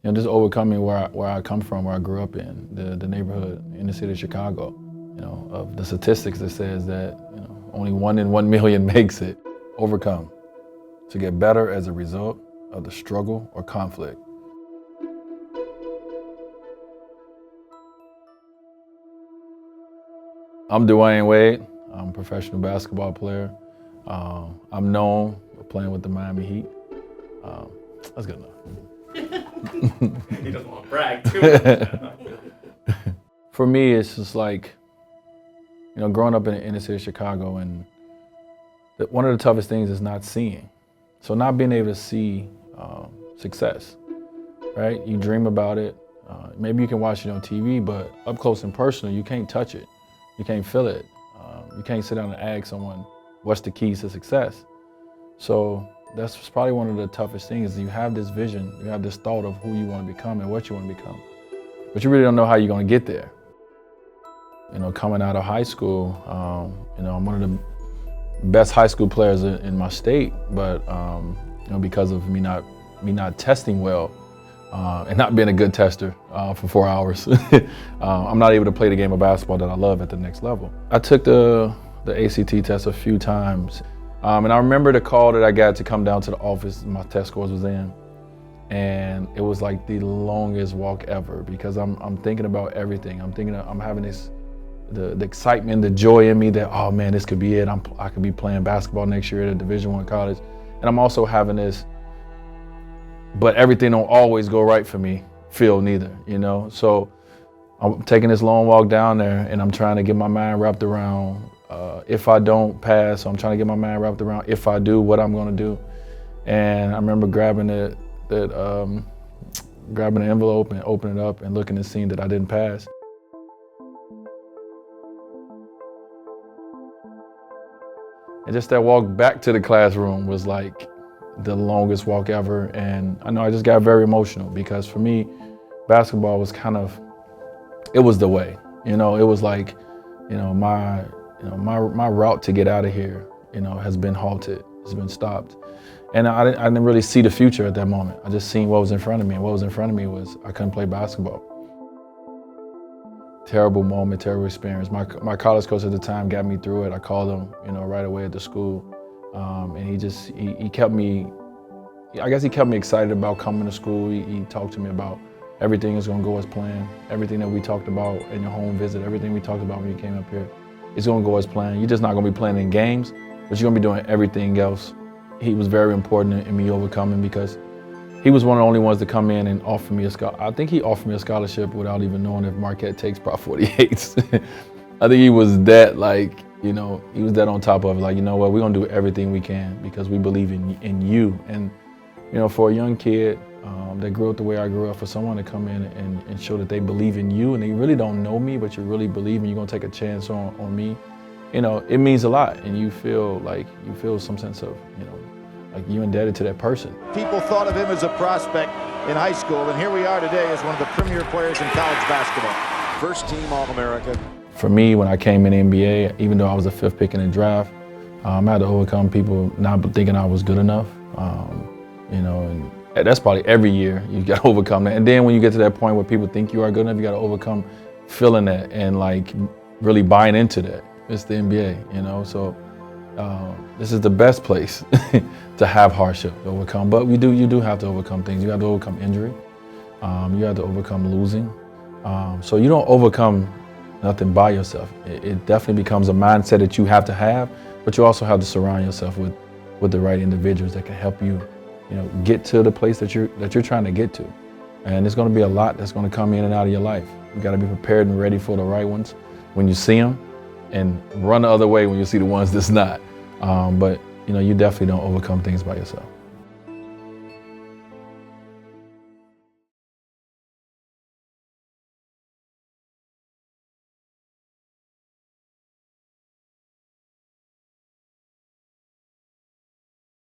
Just overcoming where I come from, where I grew up in, the neighborhood in the city of Chicago. Of the statistics that says that only 1 in 1 million makes it. Overcome, to get better as a result of the struggle or conflict. I'm Dwyane Wade. I'm a professional basketball player. I'm known for playing with the Miami Heat. That's good enough. He doesn't want to brag too much. For me, it's just like, growing up in the inner city of Chicago, and one of the toughest things is not seeing. So not being able to see success, right? You dream about it. Maybe you can watch it on TV, but up close and personal, you can't touch it. You can't feel it. You can't sit down and ask someone, what's the keys to success? So that's probably one of the toughest things. You have this vision, you have this thought of who you want to become and what you want to become, but you really don't know how you're going to get there. Coming out of high school, I'm one of the best high school players in my state, but because of me not testing well and not being a good tester for 4 hours, I'm not able to play the game of basketball that I love at the next level. I took the ACT test a few times, and I remember the call that I got to come down to the office my test scores was in, and it was like the longest walk ever because I'm thinking about everything. I'm having this. The excitement, the joy in me that, oh man, this could be it. I could be playing basketball next year at a Division I college. And I'm also having this, but everything don't always go right for me, feel neither, So I'm taking this long walk down there and I'm trying to get my mind wrapped around, if I don't pass, so I'm trying to get my mind wrapped around if I do, what I'm gonna do. And I remember grabbing the envelope and opening it up and looking and seeing that I didn't pass. And just that walk back to the classroom was like the longest walk ever. And I know I just got very emotional because for me, basketball was it was the way. It was like, my route to get out of here, has been halted, has been stopped. And I didn't really see the future at that moment. I just seen what was in front of me. And what was in front of me was I couldn't play basketball. Terrible moment, terrible experience. My college coach at the time got me through it. I called him, right away at the school, and he kept me. I guess he kept me excited about coming to school. He talked to me about everything is going to go as planned. Everything that we talked about in your home visit, everything we talked about when you came up here, it's going to go as planned. You're just not going to be playing in games, but you're going to be doing everything else. He was very important in me overcoming because he was one of the only ones to come in and offer me a scholarship. I think he offered me a scholarship without even knowing if Marquette takes Prop 48s. I think he was that he was that on top of it. Like, you know what, we're gonna do everything we can because we believe in you. And, for a young kid that grew up the way I grew up, for someone to come in and show that they believe in you and they really don't know me, but you really believe and you're gonna take a chance on me, it means a lot. And you feel some sense of, like you're indebted to that person. People thought of him as a prospect in high school, and here we are today as one of the premier players in college basketball. First team All-American. For me, when I came in the NBA, even though I was the 5th pick in the draft, I had to overcome people not thinking I was good enough. And that's probably every year you got to overcome that. And then when you get to that point where people think you are good enough, you got to overcome feeling that and really buying into that. It's the NBA, So this is the best place to have hardship to overcome. But you do have to overcome things. You have to overcome injury. You have to overcome losing. So you don't overcome nothing by yourself. It definitely becomes a mindset that you have to have, but you also have to surround yourself with the right individuals that can help you, get to the place that you're trying to get to. And there's going to be a lot that's going to come in and out of your life. You got to be prepared and ready for the right ones when you see them, and run the other way when you see the ones that's not. But you definitely don't overcome things by yourself.